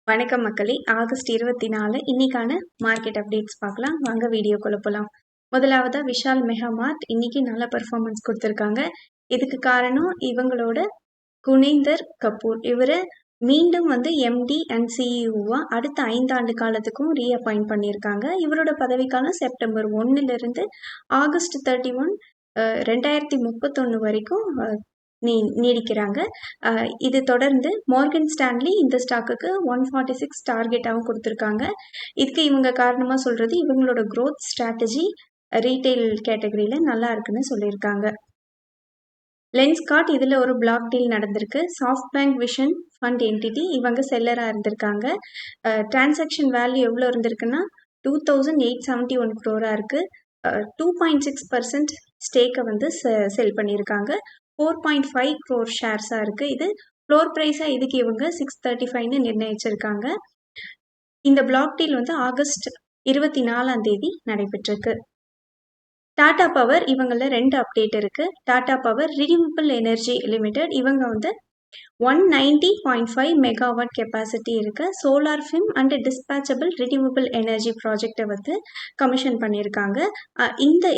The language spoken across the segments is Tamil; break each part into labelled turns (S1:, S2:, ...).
S1: வணக்கம் மக்களே! ஆகஸ்ட் 24 இன்னைக்கான மார்க்கெட் அப்டேட்ஸ் பார்க்கலாம். வாங்க வீடியோக்குள்ள போலாம். முதலாவதா விஷால் மெகா மார்ட் இன்னைக்கு நல்ல பெர்ஃபார்மன்ஸ் குடுத்திருக்காங்க. இதுக்கு காரணம் இவங்களோட குனேந்தர் கபூர். இவரு மீண்டும் எம்டி அண்ட் சிஇஓவா அடுத்த 5 ஆண்டு காலத்துக்கும் ரீஅப்பாயிண்ட் பண்ணியிருக்காங்க. இவரோட பதவிக்காலம் செப்டம்பர் 1லிருந்து ஆகஸ்ட் 31 2031 வரைக்கும் நீடிக்கிறாங்க. இது தொடர்ந்து மார்கன் ஸ்டான்லி இந்த ஸ்டாக்குக்கு 146 டார்கெட்டாகவும் கொடுத்துருக்காங்க. இதுக்கு இவங்க காரணமா சொல்றது இவங்களோட growth ஸ்ட்ராட்டஜி ரீட்டைல் கேட்டகரியில நல்லா இருக்குன்னு சொல்லியிருக்காங்க. லென்ஸ்கார்ட் இதுல ஒரு பிளாக் டீல் நடந்திருக்கு. Soft bank vision fund entity இவங்க செல்லரா இருந்திருக்காங்க. டிரான்சாக்ஷன் வேல்யூ எவ்வளோ இருந்திருக்குன்னா 2871 crore இருக்கு. 2.6% ஸ்டேக்கை செல் பண்ணியிருக்காங்க. 4.5 crore ஷேர்ஸா இருக்கு. இது ஃப்ளோர் பிரைஸா இதுக்கு இவங்க 635ன்னு நிர்ணயிச்சிருக்காங்க. இந்த பிளாக் டீல் ஆகஸ்ட் 24 நடைபெற்றிருக்கு. டாடா பவர் இவங்கள 2 அப்டேட் இருக்கு. Tata Power Renewable Energy Limited இவங்க 190.5 மெகாவாட் கெப்பாசிட்டி இருக்க solar firm and dispatchable renewable energy ப்ராஜெக்டை கமிஷன் பண்ணியிருக்காங்க.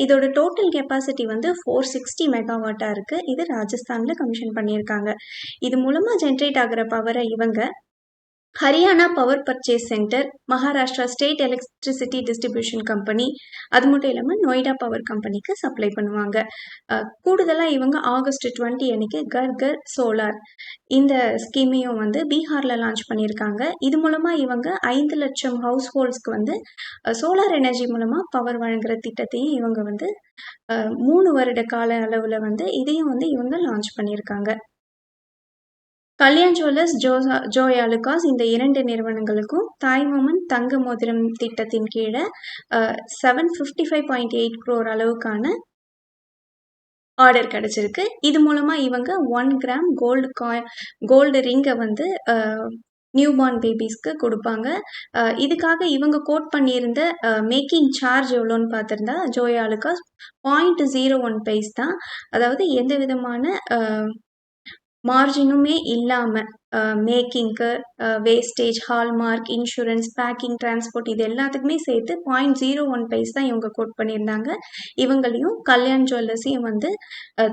S1: இதோட டோட்டல் கெப்பாசிட்டி 460 மெகாவாட்டா இருக்கு. இது ராஜஸ்தான்ல கமிஷன் பண்ணியிருக்காங்க. இது மூலமா ஜென்ரேட் ஆகிற பவரை இவங்க Haryana power purchase centre, Maharashtra state electricity distribution company, அது மட்டும் இல்லாமல் நொய்டா பவர் கம்பெனிக்கு சப்ளை பண்ணுவாங்க. கூடுதலாக இவங்க ஆகஸ்ட் 20 அன்னைக்கு கர் சோலார் இந்த ஸ்கீமையும் பீகார்ல லான்ச் பண்ணியிருக்காங்க. இது மூலமா இவங்க 5 லட்சம் ஹவுஸ் ஹோல்ட்ஸ்க்கு சோலார் எனர்ஜி மூலமா பவர் வழங்குற திட்டத்தையும் இவங்க 3 வருட கால அளவுல இதையும் இவங்க லான்ச் பண்ணியிருக்காங்க. கல்யாண் ஜுவல்லர்ஸ், ஜோய் ஆலுகாஸ் இந்த 2 நிறுவனங்களுக்கும் தாய்மாமன் தங்க மோதிரம் திட்டத்தின் கீழே 755.8 crore அளவுக்கான ஆர்டர் கிடைச்சிருக்கு. இது மூலமா இவங்க 1 கிராம் கோல்டு ரிங்கை நியூபார்ன் பேபிஸ்க்கு கொடுப்பாங்க. இதுக்காக இவங்க கோட் பண்ணியிருந்த மேக்கிங் சார்ஜ் எவ்வளோன்னு பார்த்துருந்தா ஜோய் ஆலுகாஸ் 0.01 பைஸ் தான். அதாவது எந்த விதமான மார்ஜினுமே இல்லாமல் மேக்கிங்க்கு wastage, hallmark, insurance, packing, transport இது எல்லாத்துக்குமே சேர்த்து 0.01 பைஸ் தான் இவங்க கோட் பண்ணியிருந்தாங்க. இவங்களையும் கல்யாண் ஜுவல்லர்ஸையும்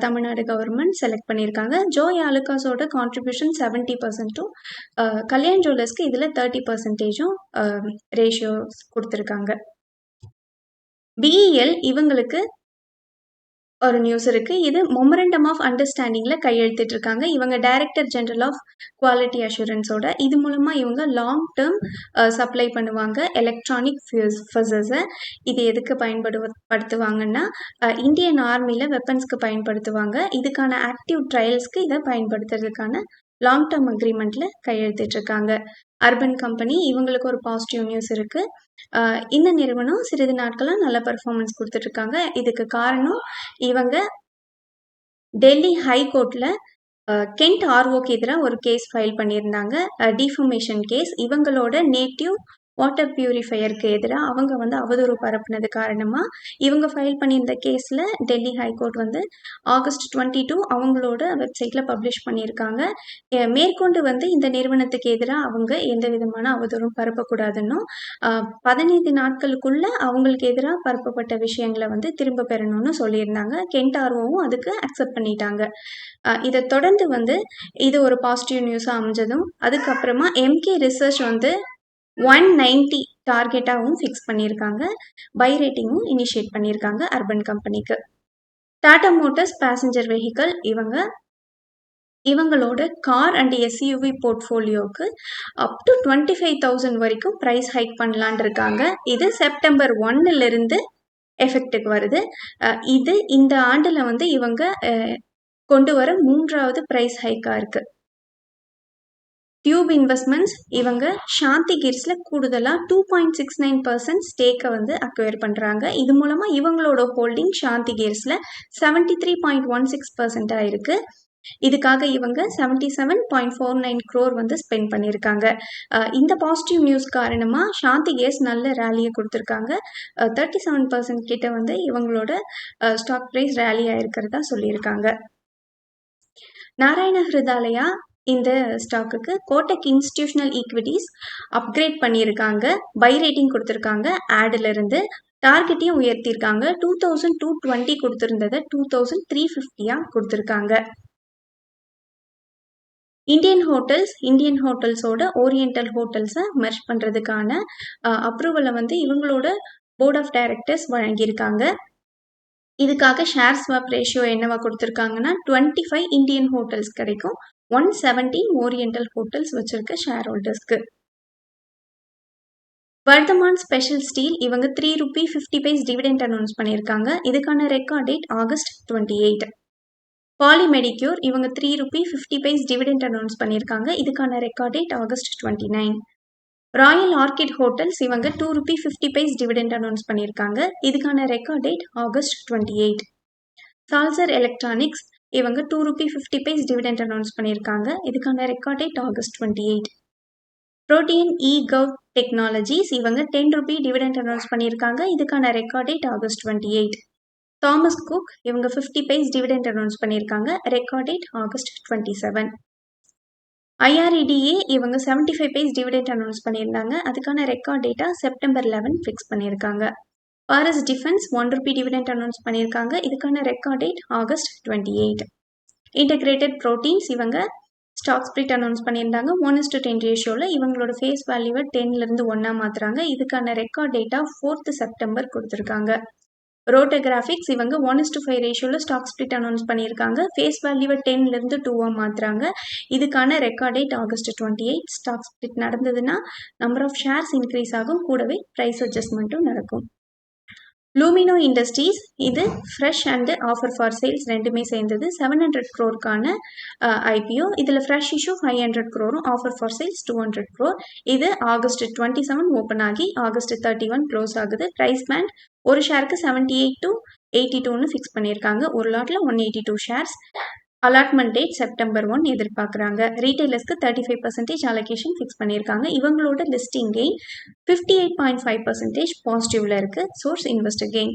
S1: தமிழ்நாடு கவர்மெண்ட் செலக்ட் பண்ணியிருக்காங்க. ஜோய் ஆலுகாஸோட கான்ட்ரிபியூஷன் 70%ம் கல்யாண் ஜுவல்லர்ஸ்க்கு இதில் 30%ம் ரேஷியோ கொடுத்துருக்காங்க. பிஇஎல் இவங்களுக்கு ஒரு நியூஸ் இருக்கு. இது மெமரண்டம் ஆஃப் அண்டர்ஸ்டாண்டிங்ல கையெழுத்திட்டு இருக்காங்க. இவங்க டைரக்டர் ஜெனரல் ஆஃப் குவாலிட்டி அஷூரன்ஸோட. இது மூலமா இவங்க லாங் டேர்ம் சப்ளை பண்ணுவாங்க எலக்ட்ரானிக் ஃபசஸை. இது எதுக்கு பயன்படுத்துவாங்கன்னா இந்தியன் ஆர்மியில வெப்பன்ஸ்க்கு பயன்படுத்துவாங்க. இதுக்கான ஆக்டிவ் ட்ரையல்ஸ்க்கு இதை பயன்படுத்துறதுக்கான லாங் டேர்ம் அக்ரிமெண்ட்ல கையெழுத்திட்டு இருக்காங்க. அர்பன் கம்பெனி இவங்களுக்கு ஒரு பாசிட்டிவ் நியூஸ் இருக்கு. இந்த நிறுவனம் சிறிது நாட்களாக நல்ல பெர்ஃபார்மன்ஸ் கொடுத்துட்டு இருக்காங்க. இதுக்கு காரணம் இவங்க டெல்லி ஹைகோர்ட்ல கென்ட் ஆர்ஓக்கு எதிராக ஒரு கேஸ் ஃபைல் பண்ணியிருந்தாங்க, டிஃபமேஷன் கேஸ். இவங்களோட நேட்டிவ் வாட்டர் பியூரிஃபையருக்கு எதிராக அவங்க அவதூறு பரப்புனது காரணமாக இவங்க ஃபைல் பண்ணியிருந்த கேஸில் டெல்லி ஹைகோர்ட் ஆகஸ்ட் 22 அவங்களோட வெப்சைட்டில் பப்ளிஷ் பண்ணியிருக்காங்க. மேற்கொண்டு இந்த நிறுவனத்துக்கு எதிராக அவங்க எந்த விதமான அவதூறும் பரப்பக்கூடாதுன்னும் 15 நாட்களுக்குள்ள அவங்களுக்கு எதிராக பரப்பப்பட்ட விஷயங்களை திரும்ப பெறணும்னு சொல்லியிருந்தாங்க. கென்ட் ஆர்ஓவும் அதுக்கு அக்செப்ட் பண்ணிட்டாங்க. இதை தொடர்ந்து இது ஒரு பாசிட்டிவ் நியூஸாக அமைஞ்சதும் அதுக்கப்புறமா எம்கே ரிசர்ச் 190 டார்கெட்டாகவும் ஃபிக்ஸ் பண்ணியிருக்காங்க. பை ரேட்டிங்கும் இனிஷியேட் பண்ணியிருக்காங்க அர்பன் கம்பெனிக்கு. டாடா மோட்டார்ஸ் பேசஞ்சர் வெஹிக்கல் இவங்களோட கார் அண்ட் எஸ்யூவி போர்ட்ஃபோலியோவுக்கு அப் டு 25,000 வரைக்கும் ப்ரைஸ் ஹைக் பண்ணலான் இருக்காங்க. இது செப்டம்பர் 1லிருந்து எஃபெக்டுக்கு வருது. இது இந்த ஆண்டில் இவங்க கொண்டு வர 3வது ப்ரைஸ் ஹைக்காக இருக்கு. டியூப் இன்வெஸ்ட்மெண்ட்ஸ் இவங்க சாந்தி கிர்ஸ்ல கூடுதலாக 2.69% ஸ்டேக்கை அக்வயர் பண்ணுறாங்க. இது மூலமாக இவங்களோட ஹோல்டிங் சாந்தி கிர்ஸ்ல 73.16% இருக்கு. இதுக்காக இவங்க 77.49 crore ஸ்பெண்ட் பண்ணியிருக்காங்க. இந்த பாசிட்டிவ் நியூஸ் காரணமாக சாந்தி கேஸ் நல்ல ரேலியை கொடுத்துருக்காங்க. 37% கிட்ட இவங்களோட ஸ்டாக் ப்ரைஸ் ரேலி ஆயிருக்கிறதா சொல்லியிருக்காங்க. நாராயண ஹிருதாலயா இந்த ஸ்டாக்குக்கு கோட்டக் இன்ஸ்டிடியூஷனல் ஈக்விட்டிஸ் அப்கிரேட் பண்ணியிருக்காங்க, பை ரேட்டிங் கொடுத்துருக்காங்க, ஆட்ல இருந்து டார்கெட்டையும் உயர்த்தியிருக்காங்க. 2220 கொடுத்துருந்ததை 2350 கொடுத்துருக்காங்க. இந்தியன் ஹோட்டல்ஸோட ஓரியண்டல் ஹோட்டல்ஸை மெர்ஜ் பண்ணுறதுக்கான அப்ரூவலை இவங்களோட போர்ட் ஆஃப் டைரக்டர்ஸ் வழங்கியிருக்காங்க. இதுக்காக ஷேர் ஸ்வாப் ரேஷியோ என்னவா கொடுத்துருக்காங்கன்னா 25 இந்தியன் ஹோட்டல்ஸ் கிடைக்கும், 117 ஓரியண்டல் ஹோட்டல்ஸ் வச்சிருக்க ஷேர் ஹோல்டர்ஸ்க்கு. வர்தமான் ஸ்பெஷல் ஸ்டீல் இவங்க ₹3.50 டிவிடெண்ட் அனௌன்ஸ் பண்ணியிருக்காங்க. இதுக்கான record date August 28. Poly Medicure இவங்க ₹3.50 டிவிடெண்ட் அனௌன்ஸ் பண்ணியிருக்காங்க. இதுக்கான record date August 29. Royal Orchid Hotels இவங்க ₹2.50 டிவிடெண்ட் அனௌன்ஸ் பண்ணியிருக்காங்க. இதுக்கான record date August 28. Salzer Electronics இவங்க ₹2.50 டிவிடெண்ட் அனௌன்ஸ் பண்ணியிருக்காங்க. இதுக்கான record date August 28. Protean eGov Technologies இவங்க ₹10 டிவிடெண்ட் அனௌன்ஸ் பண்ணியிருக்காங்க. இதுக்கான record date August 28. Thomas cook இவங்க ₹50 டிவிடெண்ட் அனௌன்ஸ் பண்ணியிருக்காங்க. Record date August 27. IREDA இவங்க ₹75 டிவிடெண்ட் அனௌன்ஸ் பண்ணியிருந்தாங்க. அதுக்கான ரெக்கார்ட் டேட்டா செப்டம்பர் 11 ஃபிக்ஸ் பண்ணியிருக்காங்க. பாரஸ் டிஃபென்ஸ் ₹1 டிவிடெண்ட் அனௌன்ஸ் பண்ணியிருக்காங்க. இதுக்கான record date August 28. Integrated proteins இவங்க ஸ்டாக் ஸ்பிளிட் அனௌன்ஸ் பண்ணியிருந்தாங்க. 1:10 ரேஷியோவில் இவங்களோட ஃபேஸ் வேல்யூவை 10லேருந்து 1 மாற்றுறாங்க. இதுக்கான ரெக்கார்ட் டேட்டா 4th செப்டம்பர் கொடுத்துருக்காங்க. ரோட்டோகிராஃபிக்ஸ் இவங்க 1:5 ரேஷியோவில் ஸ்டாக் ஸ்பிளிட் அனௌன்ஸ் பண்ணியிருக்காங்க. ஃபேஸ் வேல்யூவை 10லேருந்து 2 மாற்றுறாங்க. இதுக்கான record date August 28. Stock split நடந்ததுன்னா நம்பர் ஆஃப் ஷேர்ஸ் இன்க்ரீஸ் ஆகும், கூடவே ப்ரைஸ் அட்ஜஸ்ட்மெண்ட்டும் நடக்கும். லூமினோ இண்டஸ்ட்ரீஸ் இது fresh and offer for sales ரெண்டுமே சேர்ந்தது. 700 crore ஐபிஓ. இதில் fresh issue 500 crore, offer for sales 200 crore. இது ஆகஸ்ட் 27 ஓப்பன் ஆகி ஆகஸ்ட் 31 க்ளோஸ் ஆகுது. ப்ரைஸ் பேண்ட் ஒரு ஷேருக்கு 78 to 82ன்னு ஃபிக்ஸ் பண்ணியிருக்காங்க. ஒரு லாட்டில் 182 ஷேர்ஸ். அலாட்மெண்ட் டேட் செப்டம்பர் 1 எதிர்பார்க்குறாங்க. ரீட்டைலர்ஸ்க்கு 35% அலோகேஷன் ஃபிக்ஸ் பண்ணியிருக்காங்க. இவங்களோட லிஸ்டிங் கெயின் 58.5% பாசிட்டிவ்ல இருக்கு. Source investor gain.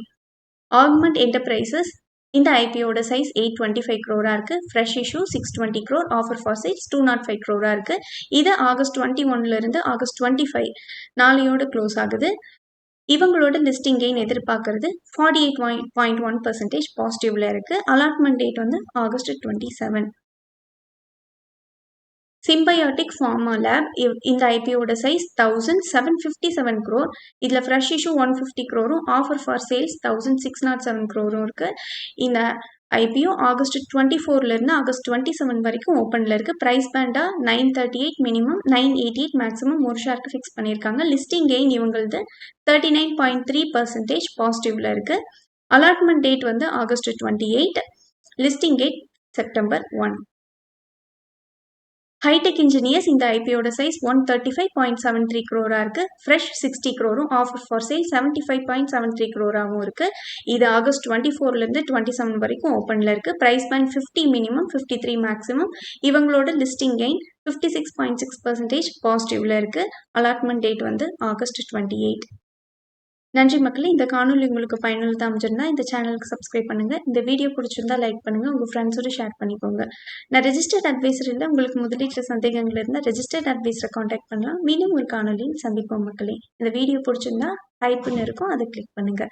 S1: Augment enterprises இந்த ஐபிஓட சைஸ் 825 crore இருக்கு. Fresh issue 620 crore, offer for sales 205 crore இருக்கு. இது ஆகஸ்ட் 21 ஆகஸ்ட் 25 நாளையோட க்ளோஸ் ஆகுது. இவங்களோட லிஸ்டிங் கெயின் எதிர்பார்க்கறது 48.1% பாசிட்டிவ்ல இருக்கு. Allotment date August 27. Symbiotic pharma lab இந்த ஐபிஓட சைஸ் 1757 crore. இதில் fresh issue 150 crore, offer for sales 1607 crore இருக்கு. இந்த ஐபிஓ ஆகஸ்ட் 24 ஆகஸ்ட் 27 வரைக்கும் ஓப்பனில் இருக்கு. ப்ரைஸ் பேண்டா 938 மினிமம், 988 மேக்ஸிமம் ஒரு ஷேருக்கு ஃபிக்ஸ் பண்ணியிருக்காங்க. லிஸ்டிங் கெயின் இவங்களது 39.3% பாசிட்டிவ்ல இருக்கு. Allotment date August 28. Listing date September 1. Hitech Engineers இந்த ஐபிஓட சைஸ் 135.73 crore இருக்கு. Fresh 60 crore, offer for sale 75.73 crore இருக்கு. இது ஆகஸ்ட் 24 27 வரைக்கும் ஓப்பனில் இருக்கு. Price band 50 minimum, 53 maximum. இவங்களோட லிஸ்டிங் கெயின் 56.6% பாசிட்டிவ்ல இருக்கு. Allotment date August 28. நன்றி மக்களே. இந்த காணொலி உங்களுக்கு பயனுள்ளதாக அமைஞ்சிருந்தா இந்த சேனலுக்கு சப்ஸ்கிரைப் பண்ணுங்கள். இந்த வீடியோ பிடிச்சிருந்தா லைக் பண்ணுங்கள், உங்கள் ஃப்ரெண்ட்ஸோட ஷேர் பண்ணிக்கோங்க. நான் ரெஜிஸ்டர்ட் அட்வைசர் இல்லை. உங்களுக்கு முதலீட்டில் சந்தேகங்கள் இருந்தால் ரெஜிஸ்டர்ட் அட்வைசரை காண்டாக்ட் பண்ணலாம். மீண்டும் ஒரு காணொலியில் சந்திப்போம் மக்களே. இந்த வீடியோ பிடிச்சிருந்தா ஹைப்னு இருக்கும், அதை கிளிக் பண்ணுங்கள்.